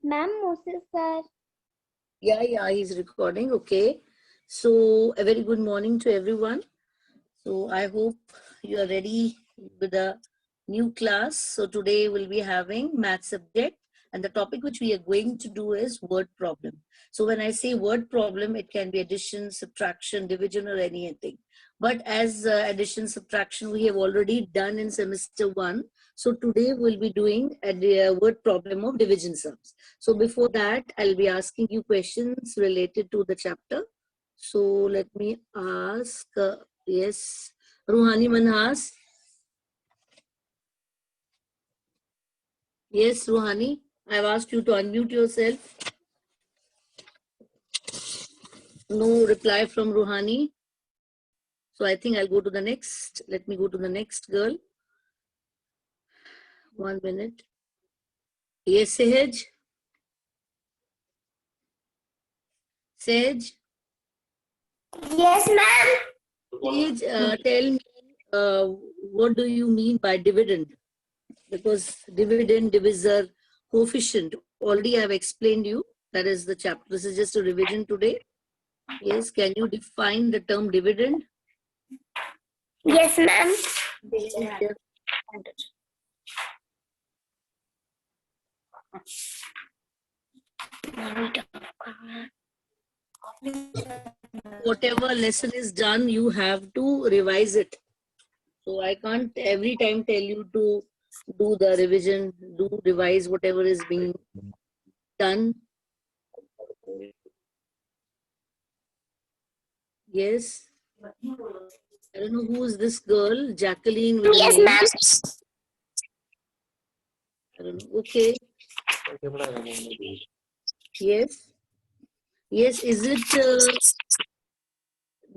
Ma'am, Moses sir. Yeah, he's recording. Okay. So, a very good morning to everyone. So, I hope you are ready with a new class. So, today we'll be having math subject, and the topic which we are going to do is word problem. So, when I say word problem, it can be addition, subtraction, division, or anything. But as addition, subtraction, we have already done in semester 1. So, today we'll be doing a word problem of division sums. So before that, I'll be asking you questions related to the chapter. So let me ask, yes, Ruhani Manhas. Yes, Ruhani, I've asked you to unmute yourself. No reply from Ruhani. So I think I'll go to the next. Let me go to the next girl. 1 minute. Yes, Sehaj. Sehaj. Yes, ma'am. Please tell me what do you mean by dividend? Because dividend, divisor, coefficient, already I have explained you. That is the chapter. This is just a revision today. Yes, can you define the term dividend? Yes, ma'am. Yes. Whatever lesson is done, you have to revise it. So I can't every time tell you to do the revision, revise whatever is being done. Yes. I don't know who is this girl, Jacqueline with Yes, the name. ma'am. I don't know. Okay. Yes. Yes, is it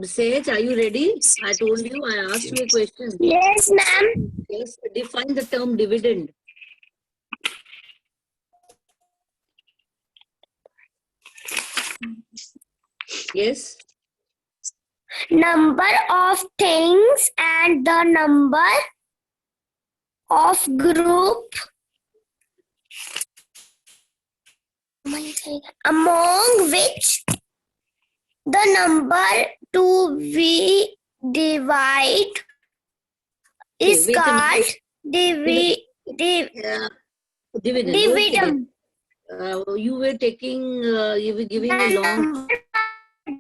Sage, are you ready? I told you, I asked you a question. Yes, ma'am. Yes, define the term dividend. Yes. Number of things and the number of group among which the number to be divide is Okay, wait a called minute. Dividend. dividend. Okay. You were taking, you were giving a long.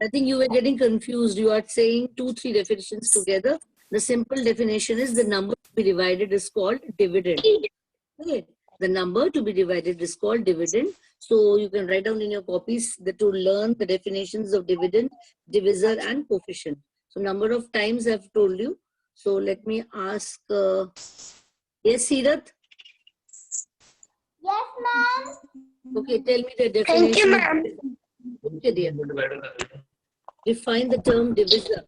I think you were getting confused. You are saying 2-3 definitions together. The simple definition is the number to be divided is called dividend. Okay. The number to be divided is called dividend. So you can write down in your copies that to learn the definitions of dividend, divisor, and coefficient. So number of times I've told you. So let me ask. Yes, Seerath? Yes, ma'am. Okay, tell me the Thank you, definition of ma'am. okay, dear. Define the term divisor.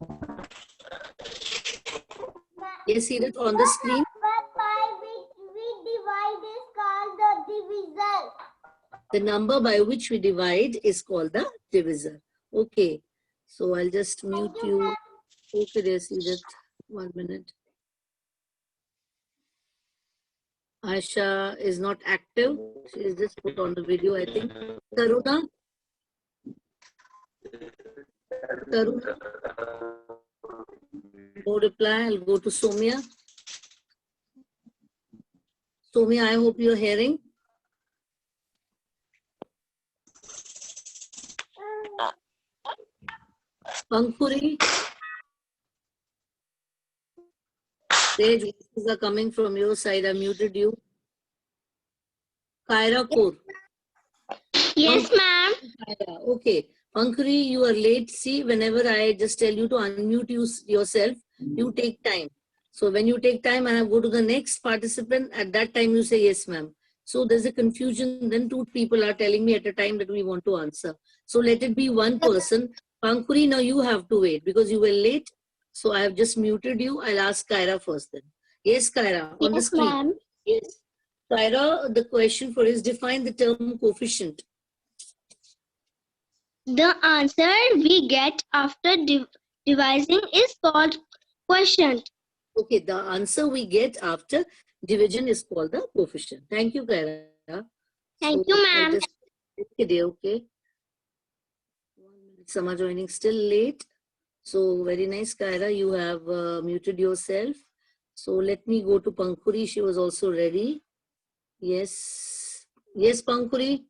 Yes, Seerath, on the screen. By which we divide is called the divisor. The number by which we divide is called the divisor. Okay, so I'll just mute you. Okay, dear Seerath, 1 minute. Aisha is not active. She is just put on the video, I think. Taruna? Taruna? No reply. I'll go to Somya. Somya, I hope you're hearing. Pankuri? Sage, voices are coming from your side. I muted you. Kaira Kaur. Yes, ma'am. Okay. Pankuri, you are late. See, whenever I just tell you to unmute yourself, you take time. So when you take time and I go to the next participant, at that time you say, yes, ma'am. So there's a confusion. Then 2 people are telling me at a time that we want to answer. So let it be 1 person. Pankuri, now you have to wait because you were late. So I have just muted you. I'll ask Kaira first then. Yes, Kaira, on the screen. Ma'am. Yes. Kaira, the question for is define the term coefficient. The answer we get after devising is called quotient. Okay, the answer we get after division is called the coefficient. Thank you, Kaira. Thank you, ma'am. Okay, dear, okay. 1 minute, Sama joining still late. So very nice, Kaira. You have muted yourself. So let me go to Pankuri. She was also ready. Yes. Yes, Pankuri.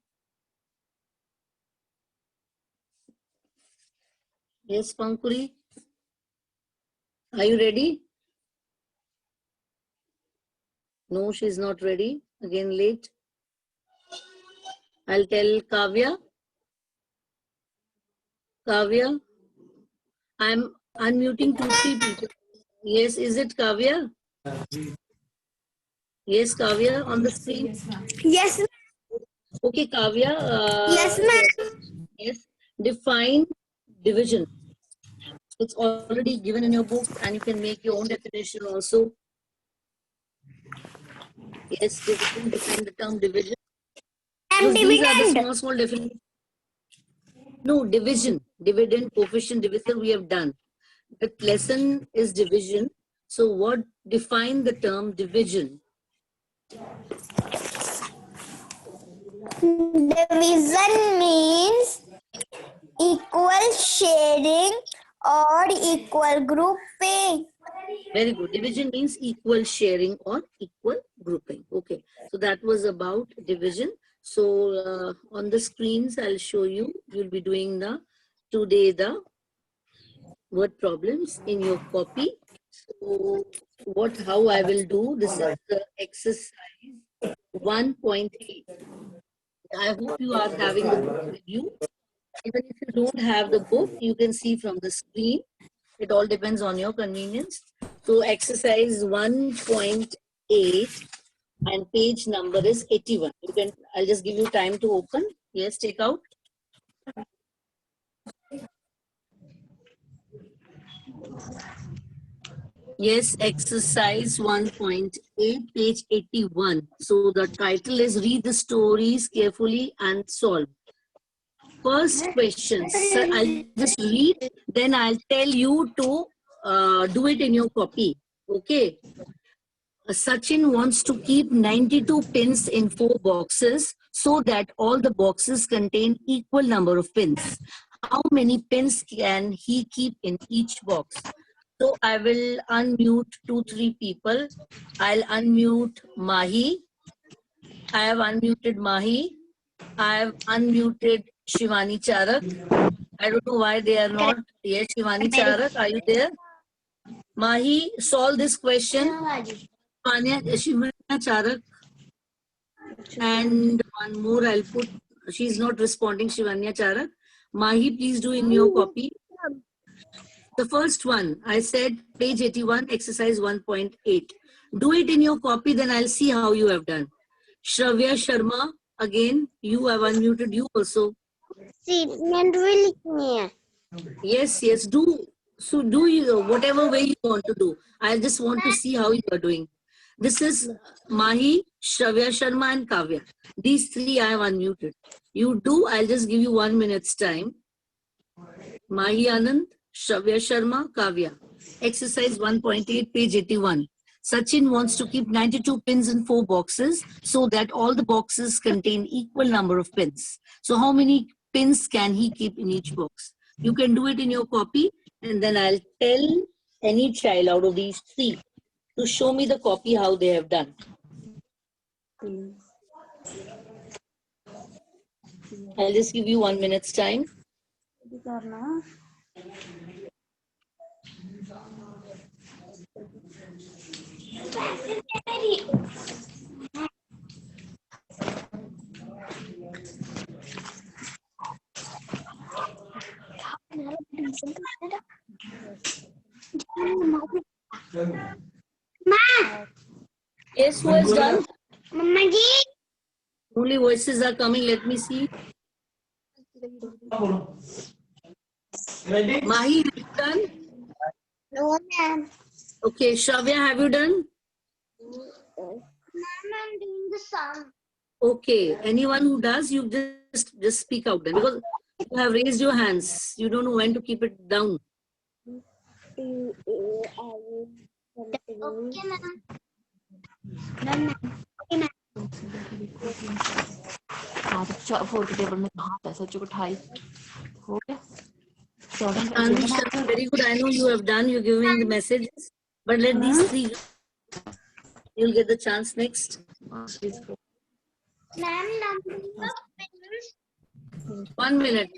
Yes, Pankuri. Are you ready? No, she's not ready. Again, late. I'll tell Kavya. Kavya, I'm unmuting 2-3 people. Yes, is it Kavya? Yes, Kavya on the screen. Yes, Okay, Kavya. yes, ma'am. Yes, define division. It's already given in your book, and you can make your own definition also. Yes, division, define the term division. And Because these are the dividend. small definitions. No, division, dividend, coefficient, divisor we have done. The lesson is division. So what define the term division? Division means equal sharing or equal grouping. Very good. Division means equal sharing or equal grouping. Okay. So that was about division. So on the screens, I'll show you. You'll be doing today the word problems in your copy. So how I will do, this is the exercise 1.8. I hope you are having the book with you. Even if you don't have the book, you can see from the screen. It all depends on your convenience. So exercise 1.8 and page number is 81. I'll just give you time to open. Yes, take out. Yes, exercise 1.8, page 81. So the title is Read the Stories Carefully and Solve. First question, sir, I'll just read, then I'll tell you to do it in your copy. Okay. Sachin wants to keep 92 pins in 4 boxes so that all the boxes contain equal number of pins. How many pins can he keep in each box? So I will unmute 2-3 people. I'll unmute Mahi. I have unmuted Mahi. I have unmuted Shivani Charak. I don't know why they are not. Yes, Shivani Charak, are you there? Mahi, solve this question. Shivani Charak. And one more I'll put. She's not responding, Shivanya Charak. Mahi, please do in your copy. The first one, I said page 81, exercise 1.8. Do it in your copy, then I'll see how you have done. Shravya Sharma, again, you have unmuted you also. Yes, yes, do. So do you, whatever way you want to do. I just want to see how you are doing. This is Mahi, Shravya Sharma and Kavya. These 3 I have unmuted. You do, I'll just give you 1 minute's time. Mahi Anand, Shravya Sharma, Kavya. Exercise 1.8, page 81. Sachin wants to keep 92 pins in 4 boxes so that all the boxes contain equal number of pins. So how many pins can he keep in each box? You can do it in your copy, and then I'll tell any child out of these 3 to show me the copy how they have done. I'll just give you 1 minute's time. Yes, who has done? Only voices are coming. Let me see. Mahi, have you done? No, ma'am. Okay, Shravya, have you done? Ma'am, I'm doing the sum. Okay, anyone who does, you just speak out then, because you have raised your hands. You don't know when to keep it down. Okay, ma'am. Okay, ma'am. Fourth table में कहाँ था सच्चू को 28 हो गया 7 Anvisha, very good. I know you have done. You're giving the messages, but let these three. You'll get the chance next. Ma'am, number of pens. 1 minute.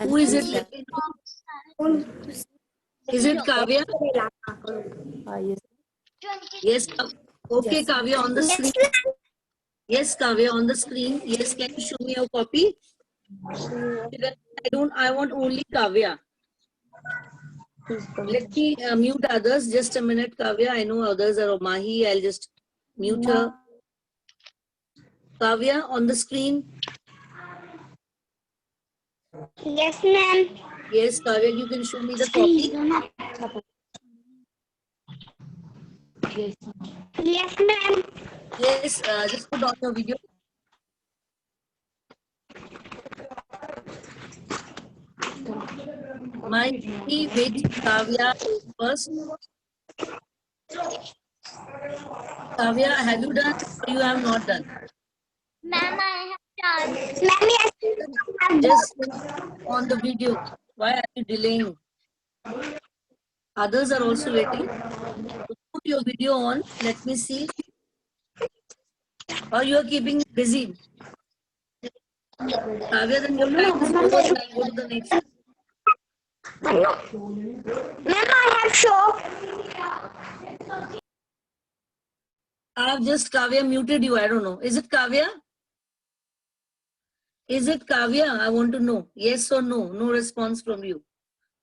Who is it? Let me know. Is it Kavya? Yes. Okay, Kavya on the screen. Yes, Kavya on the screen. Yes, can you show me your copy? I want only Kavya. Let me mute others. Just a minute, Kavya. I know others are Mahi. I'll just mute her. Kavya on the screen. Yes, ma'am. Yes, Kavya, you can show me the copy. Yes, ma'am. Yes, just put on your video. Wait, Kavya first. Kavya, have you done or you have not done? Ma'am, I have done. Ma'am, yes. Just on the video. Why are you delaying? Others are also waiting. Put your video on. Let me see. Or you are keeping busy. Kavya, then your time is over and I'll go to the next. Ma'am, I have show. I've just Kavya muted you. I don't know. Is it Kavya? Is it Kavya? I want to know. Yes or no? No response from you.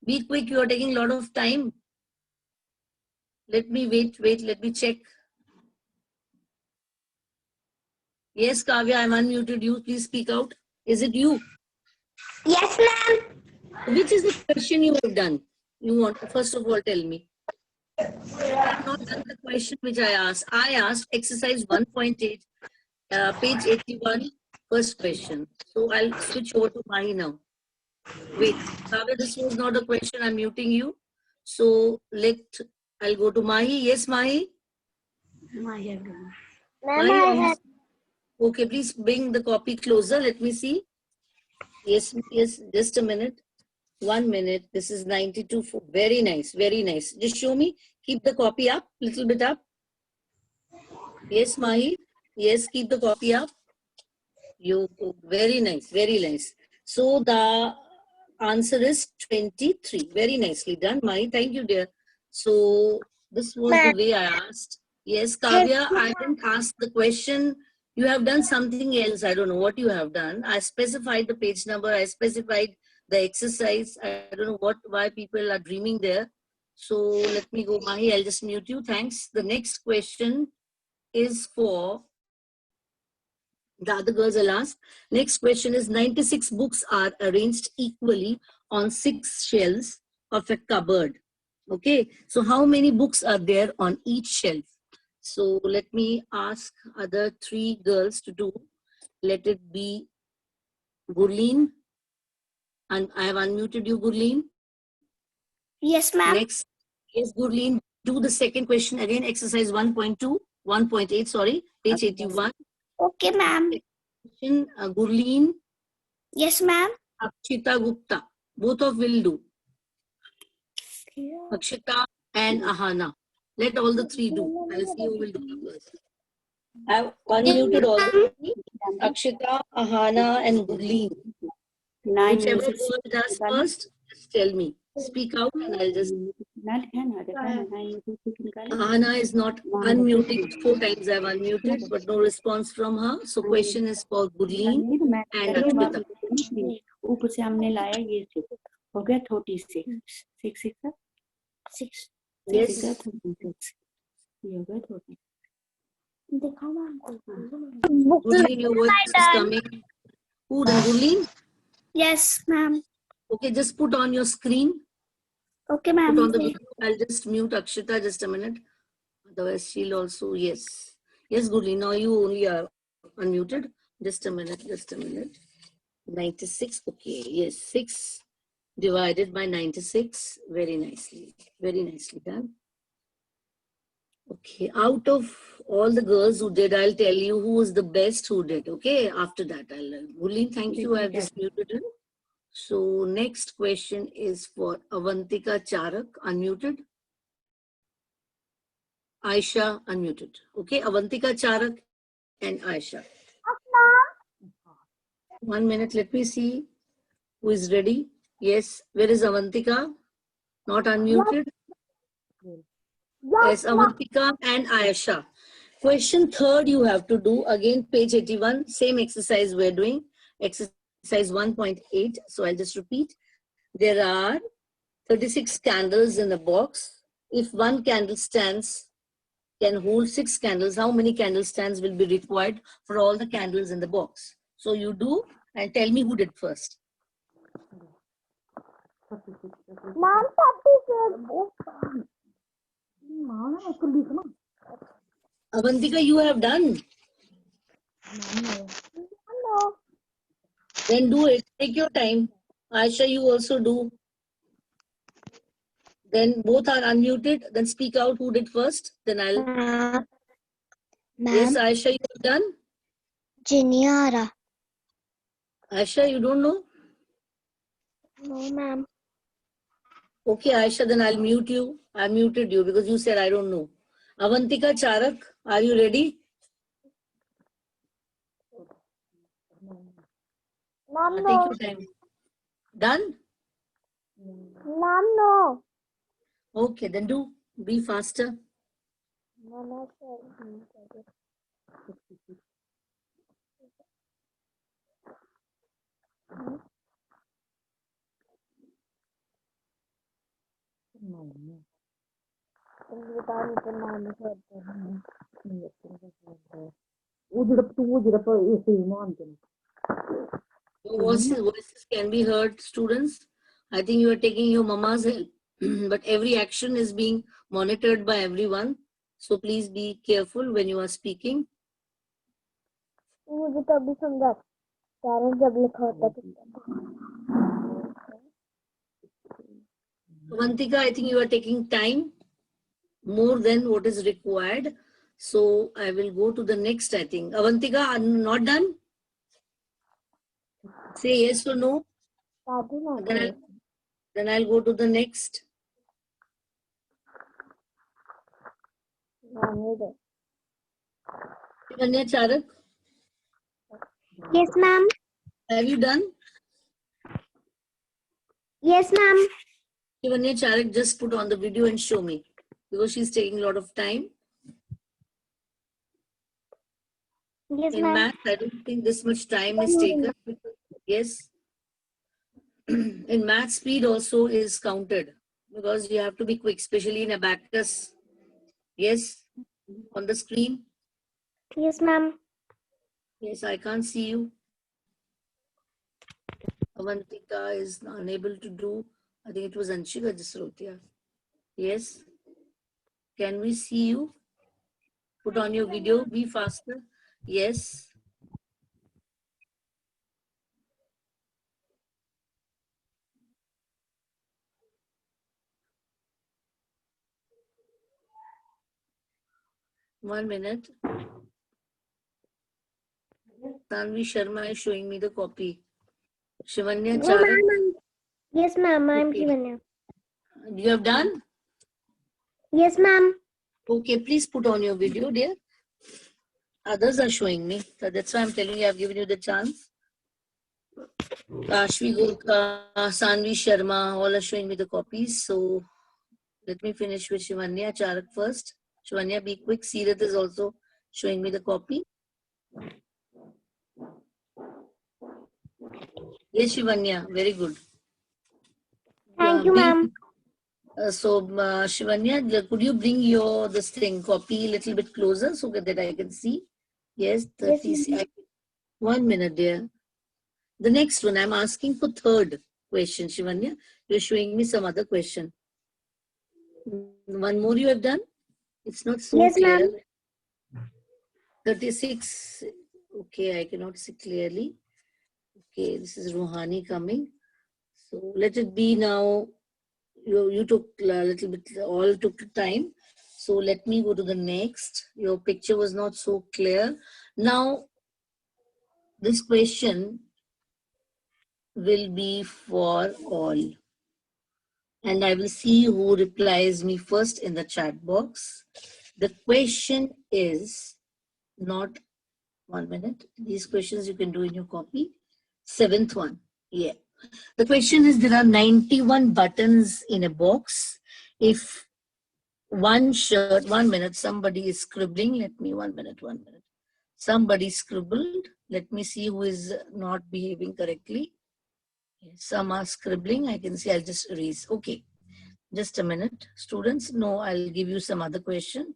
Be quick. You are taking a lot of time. Let me wait. Let me check. Yes, Kavya, I'm unmuted you. Please speak out. Is it you? Yes, ma'am. Which is the question you have done? You want, first of all, tell me. I have not done the question which I asked. I asked exercise 1.8, page 81, first question. So I'll switch over to Mahi now. Wait, Kavya, this was not a question. I'm muting you. So I'll go to Mahi. Yes, Mahi? Ma'am, Mahi, I have. okay, please bring the copy closer. Let me see. Yes, just a minute. 1 minute. This is 92. Very nice, very nice. Just show me. Keep the copy up, little bit up. Yes, Mahi. Yes, keep the copy up. Very nice, very nice. So the answer is 23. Very nicely done, Mahi. Thank you, dear. So this was the way I asked. Yes, Kavya, I didn't ask the question. You have done something else. I don't know what you have done. I specified the page number. I specified the exercise. I don't know why people are dreaming there. So let me go, Mahi. I'll just mute you. Thanks. The next question is for the other girls are asked. Next question is 96 books are arranged equally on 6 shelves of a cupboard. Okay, so how many books are there on each shelf? So let me ask other 3 girls to do. Let it be Gurleen. And I have unmuted you, Gurleen. Yes, ma'am. Next, yes, Gurleen, do the second question again, exercise 1.2, 1.8, sorry, page 81. Okay, ma'am. Gurleen. Yes, ma'am. Akshita Gupta. Both of will do. Akshita and Ahana. Let all the 3 do. I'll see who will do first. I've unmuted all the 3. Akshita, Ahana, and Gurleen. Whichever girl does first, just tell me. Speak out and I'll just. Ahana is not unmuting. 4 times I've unmuted, but no response from her. So question is for Gurleen and Akshita. ऊपर से हमने लाया ये 6 हो गया 36 6 Yes. ये हो गया 36 Gurleen, your voice is coming. Who done, Gurleen? Yes, ma'am. Okay, just put on your screen. Okay, Put ma'am. on the video. I'll just mute Akshita just a minute. Otherwise, she'll also, yes. Yes, Gurleen, now you only are unmuted. Just a minute, 96, okay, yes, 6 divided by 96. Very nicely done. Okay, out of all the girls who did, I'll tell you who was the best who did. Okay, after that, I'll. Gurleen, thank you. I've just muted you. So, next question is for Avantika Charak, unmuted. Aisha, unmuted. Okay, Avantika Charak and Aisha. 1 minute, let me see who is ready. Yes, where is Avantika? Not unmuted. Yes, Avantika and Aisha. Question third you have to do. Again, page 81, same exercise we're doing. Exercise 1.8. So I'll just repeat. There are 36 candles in the box. If one candle stands can hold 6 candles, how many candle stands will be required for all the candles in the box? So you do and tell me who did first. Mom, Avantika, you have done. no. Then do it. Take your time. Aisha, you also do. Then both are unmuted. Then speak out who did first. Then I'll. Yes, Ma'am, Aisha, you have done. Jiniara. Aisha, you don't know? No, ma'am. Okay, Aisha, then I'll mute you. I muted you because you said I don't know. Avantika Charak, are you ready? Mom, Take no. your time. Done? Mom, no. Okay, then do. Be faster. Mama Your voices can be heard, students. I think you are taking your mama's help. But every action is being monitored by everyone. So please be careful when you are speaking. मुझे तो अभी समझा कारण जब लिखा होता है Avantika, I think you are taking time more than what is required. So I will go to the next, I think. Avantika, are you not done? Say yes or no. दादी ना Then I'll go to the next. नानी दे Shivanya Charak, Yes, ma'am. have you done? Yes, ma'am. Shivanya Charak, just put on the video and show me because she's taking a lot of time. Yes, In ma'am. math, I don't think this much time is taken. Yes. In math, speed also is counted because you have to be quick, especially in abacus. Yes, on the screen. Yes, ma'am. Yes, I can't see you. Avantika is unable to do. I think it was Anshika Jasrotia. Yes. Can we see you? Put on your video. Be faster. Yes. One minute. Tanvi Sharma is showing me the copy. Shivanya No, Charak, ma'am. Yes, ma'am. I'm Okay. Shivanya. you have done? Yes, ma'am. Okay, please put on your video, dear. Others are showing me. So that's why I'm telling you, I've given you the chance. Ashvi Gurkha, Sanvi Sharma, all are showing me the copies. So let me finish with Shivanya Charak first. Shivanya, be quick. Seerath is also showing me the copy. Yes, Shivanya, very good. Thank you, ma'am. Shivanya, could you bring your this thing copy a little bit closer so that I can see? Yes, 30. Yes, 1 minute, dear. The next one, I'm asking for third question, Shivanya. You're showing me some other question. One more you have done? It's not so Yes, clear. ma'am. 36. Okay, I cannot see clearly. Okay, this is Rohani coming. So let it be now. You took a little bit, all took time. So let me go to the next. Your picture was not so clear. Now, this question will be for all. And I will see who replies me first in the chat box. The question is not, 1 minute. These questions you can do in your copy. 7th one. Yeah. The question is, there are 91 buttons in a box. If one shirt, 1 minute, somebody is scribbling. Let me, 1 minute, 1 minute. Somebody scribbled. Let me see who is not behaving correctly. Some are scribbling. I can see, I'll just erase. Okay. Just a minute. Students, no, I'll give you some other question.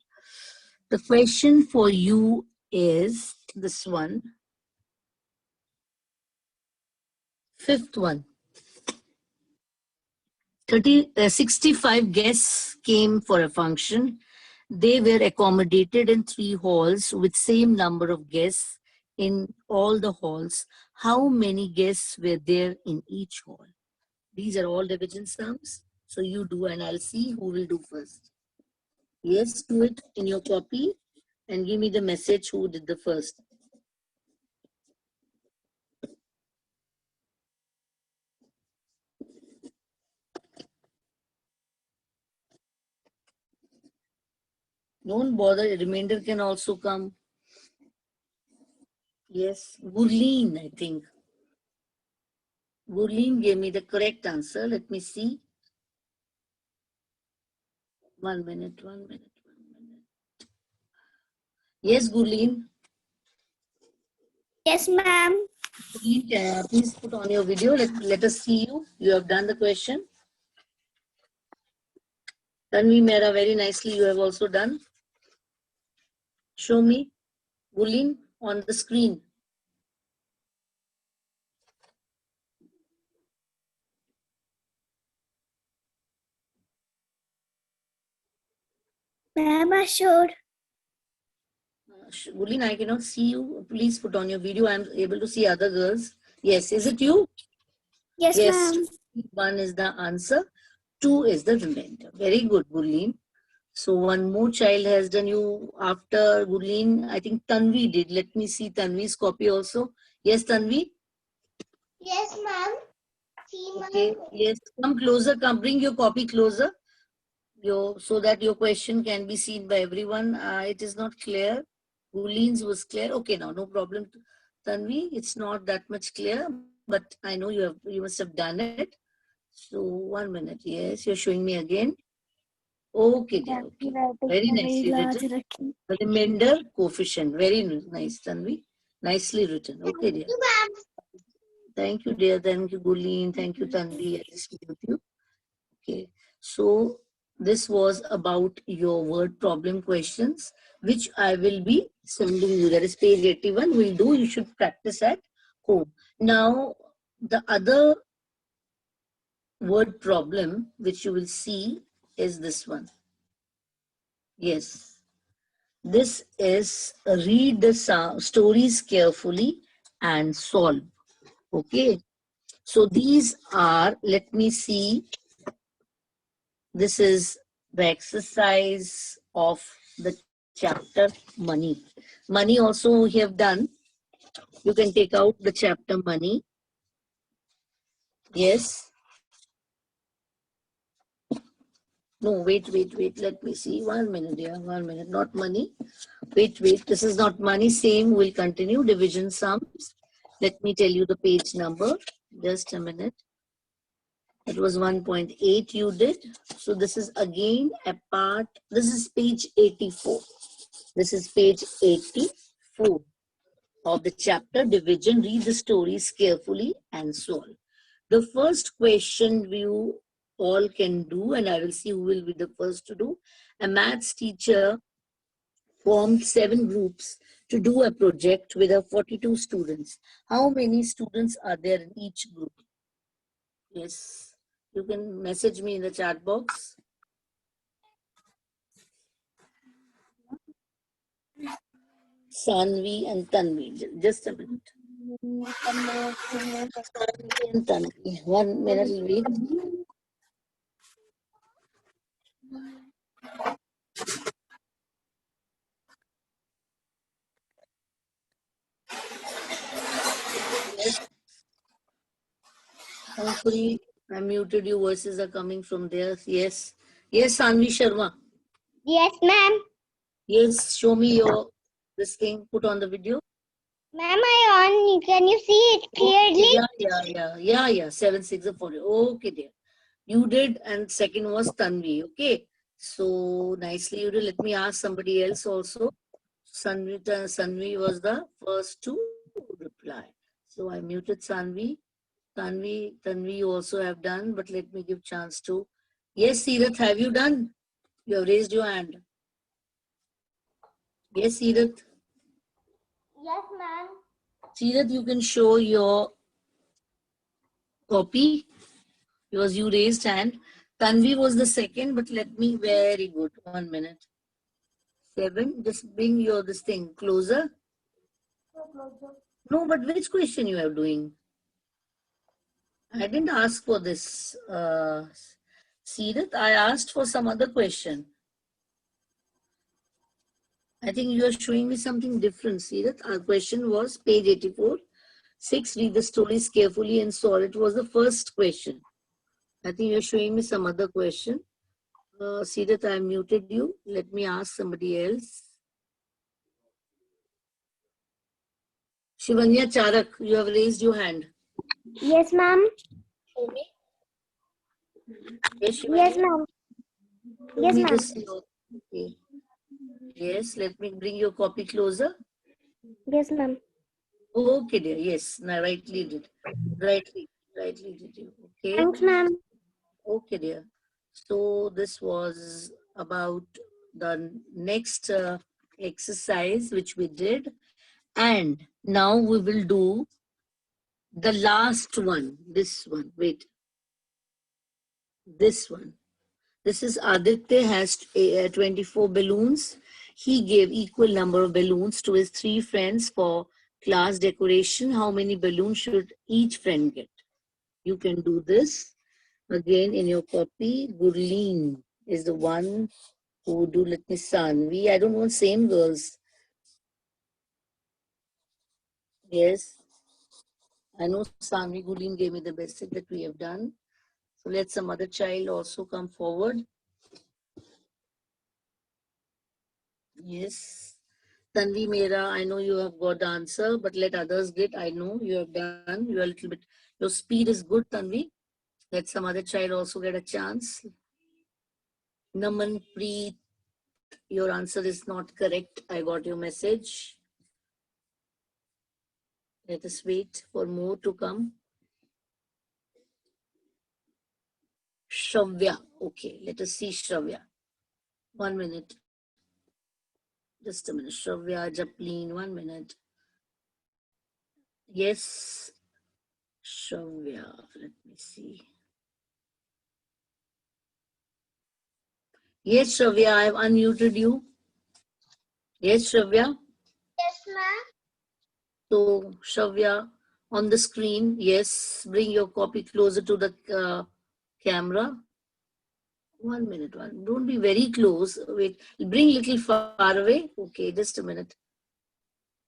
The question for you is this one. 5th one. 65 guests came for a function. They were accommodated in 3 halls with same number of guests in all the halls. How many guests were there in each hall? These are all division sums. So you do, and I'll see who will do first. Yes, do it in your copy and give me the message who did the first. Don't bother, a remainder can also come. Yes, Gurleen, I think. Gurleen gave me the correct answer. Let me see. 1 minute, 1 minute, 1 minute. Yes, Gurleen. Yes, ma'am. Please put on your video. Let us see you. You have done the question. Tanvi Mehra, very nicely you have also done. Show me. Gurleen on the screen. Ma'am, I showed. Gurleen, I cannot see you. Please put on your video. I am able to see other girls. Yes, is it you? Yes, Yes. ma'am. 1 is the answer. 2 is the remainder. Very good, Gurleen. So one more child has done. You after Gurleen, I think Tanvi did. Let me see Tanvi's copy also. Yes, Tanvi? Yes, ma'am. See, Okay. Yes, come closer. Come, bring your copy closer. So that your question can be seen by everyone. It is not clear. Gurleen's was clear. Okay, now no problem. Tanvi, it's not that much clear, but I know you must have done it. So 1 minute. Yes, you're showing me again. Okay, dear. Okay. Very nicely written. Remainder coefficient. Very nice, Tanvi. Nicely written. Okay, dear. Thank you, dear. Thank you, Gurleen. Thank you, Tanvi. I just with you. Okay. So this was about your word problem questions, which I will be sending you. That is page 81. We'll do. You should practice at home. Now, the other word problem which you will see is this one. Yes. This is read the stories carefully and solve. Okay. So these are, let me see. This is the exercise of the chapter money. Money also we have done. You can take out the chapter money. Yes. No, wait. Let me see. 1 minute, dear. 1 minute. Not money. Wait. This is not money. Same. We'll continue. Division sums. Let me tell you the page number. Just a minute. It was 1.8 you did. So this is again a part. This is page 84. This is page 84 of the chapter division. Read the stories carefully and solve. The first question you all can do, and I will see who will be the first to do. A maths teacher formed 7 groups to do a project with 42 students. How many students are there in each group? Yes, you can message me in the chat box. Sanvi and Tanvi. Just a minute. Sanvi and Tanvi. 1 minute, wait. Hopefully, I muted you. Voices are coming from there. Yes. Yes, Sanvi Sharma. Yes, ma'am. Yes, show me your this thing. Put on the video. Ma'am, I on. Can you see it clearly? Yeah. 7640. Okay, dear. You did, and second was Tanvi. Okay. So nicely you did. Let me ask somebody else also. Sanvi was the first to reply. So I muted Sanvi. Tanvi, you also have done, but let me give chance to. Yes, Seerath, have you done? You have raised your hand. Yes, Seerath. Yes, ma'am. Seerath, you can show your copy because you raised hand. Tanvi was the second, but let me, very good. 1 minute. 7, just bring your this thing closer. No, but which question you are doing? I didn't ask for this. Seerath, I asked for some other question. I think you are showing me something different, Seerath. Our question was page 84. 6, read the stories carefully and solve. It was the first question. I think you're showing me some other question. Seerath, I muted you. Let me ask somebody else. Shivanya Charak, you have raised your hand. Yes, ma'am. Show me. Yes, Shivanya. Yes, ma'am. Show Yes, me ma'am. this. Okay. Yes, let me bring your copy closer. Yes, ma'am. Okay, dear. Yes, now rightly did. Rightly did you. Okay. Thanks, ma'am. Okay, dear. So this was about the next exercise which we did. And now we will do the last one. This one. Wait. This one. This is Aditya has 24 balloons. He gave equal number of balloons to his 3 friends for class decoration. How many balloons should each friend get? You can do this. Again, in your copy, Gurleen is the one who do. Let me Sanvi. I don't want same girls. Yes. I know Sanvi Gurleen gave me the best that we have done. So let some other child also come forward. Yes. Tanvi Mera, I know you have got the answer, but let others get. I know you have done. You are a little bit, your speed is good, Tanvi. Let some other child also get a chance. Naman Preet, your answer is not correct. I got your message. Let us wait for more to come. Shravya. Okay, let us see Shravya. 1 minute. Just a minute. Shravya, Japleen, 1 minute. Yes, Shravya. Let me see. Yes, Shravya, I have unmuted you. Yes, Shravya. Yes, ma'am. So, Shravya, on the screen, yes, bring your copy closer to the camera. 1 minute, don't be very close. Wait, bring little far away. Okay, just a minute.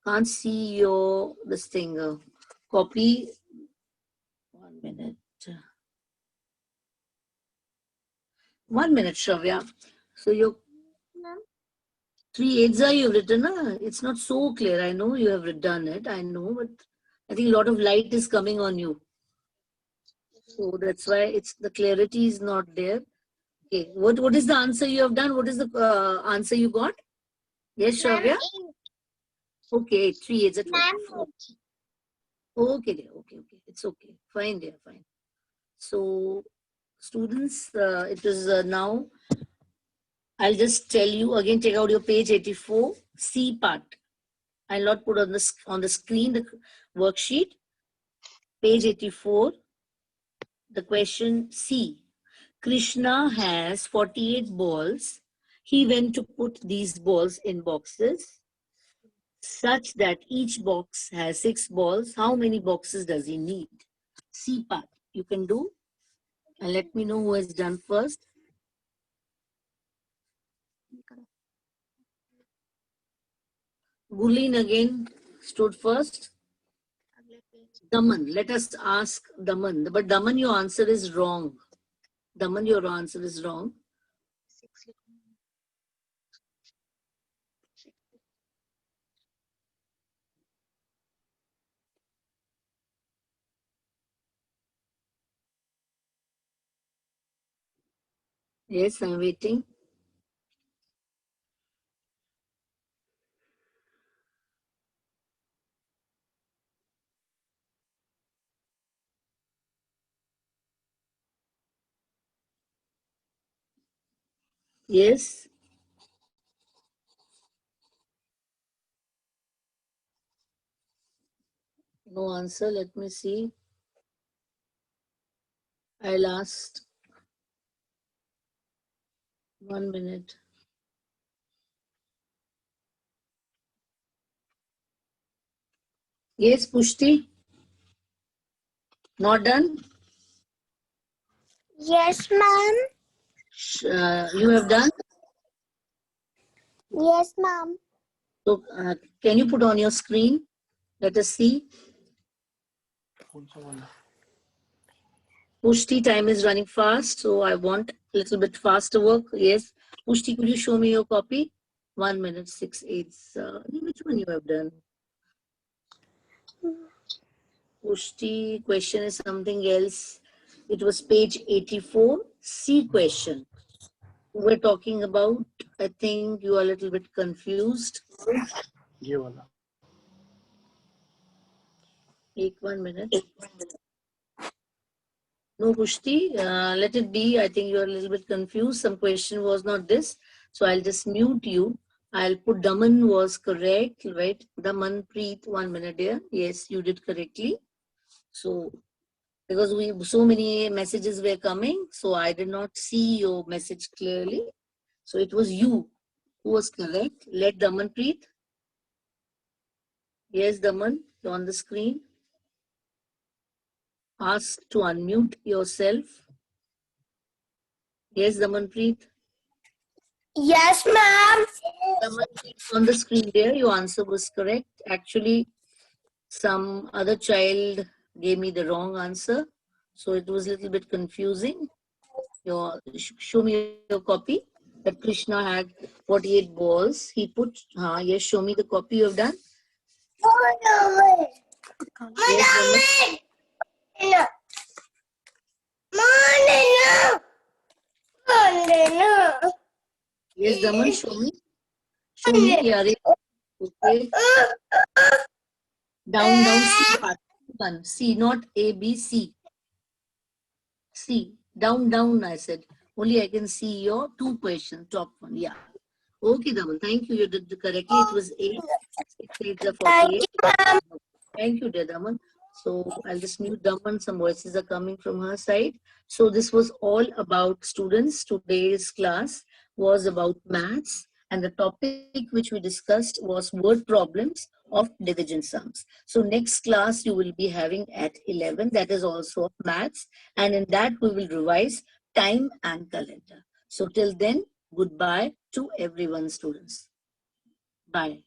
Can't see your this thing. Copy. 1 minute. 1 minute, Shravya. So your 3 8s you've written. It's not so clear. I know you have done it. I know, but I think a lot of light is coming on you. So that's why it's the clarity is not there. Okay, what is the answer you have done? What is the answer you got? Yes, Shravya. Okay, 3 8s are 24. Okay, dear. Okay. It's okay. Fine, dear. Fine. So, students, it is now. I'll just tell you again. Take out your page 84, C part. I'll not put on the screen the worksheet. Page 84. The question C. Krishna has 48 balls. He went to put these balls in boxes such that each box has 6 balls. How many boxes does he need? C part. You can do. And let me know who has done first. Gulin again stood first. Daman, let us ask Daman. But Daman, your answer is wrong. Daman, your answer is wrong. Yes, I'm waiting. Yes. No answer. Let me see. I'll ask. 1 minute. Yes, Pushti. Not done? Yes, ma'am. You have done? Yes, ma'am. So, can you put on your screen? Let us see. Pushti, time is running fast, so I want a little bit faster work. Yes. Pushti, could you show me your copy? 1 minute, 6, 8. Which one you have done? Pushti, question is something else. It was page 84, C question. We're talking about, I think you are a little bit confused. Take 1 minute. No, Pushti, let it be. I think you're a little bit confused. Some question was not this. So I'll just mute you. I'll put Daman was correct, right? Daman Preet, 1 minute dear. Yes, you did correctly. So, because so many messages were coming, so I did not see your message clearly. So it was you who was correct. Let Daman Preet. Yes, Daman, you're on the screen. Ask to unmute yourself. Yes, Damanpreet. Yes, ma'am. Damanpreet, on the screen there, your answer was correct. Actually, some other child gave me the wrong answer, so it was a little bit confusing. Show me your copy. That Krishna had 48 balls. He put, yes, show me the copy you have done. Yes, yes, Daman, show me. Show me. Yeah, okay. Down, C part. One. C, not A, B, C. C. Down, I said. Only I can see your 2 questions, top one. Yeah. Okay, Daman. Thank you. You did correctly. It was 8. 6, 8 48. Thank you, dear Daman. So I'll just mute Daman. Some voices are coming from her side. So this was all about students. Today's class was about maths. And the topic which we discussed was word problems of division sums. So next class you will be having at 11. That is also of maths. And in that we will revise time and calendar. So till then, goodbye to everyone, students. Bye.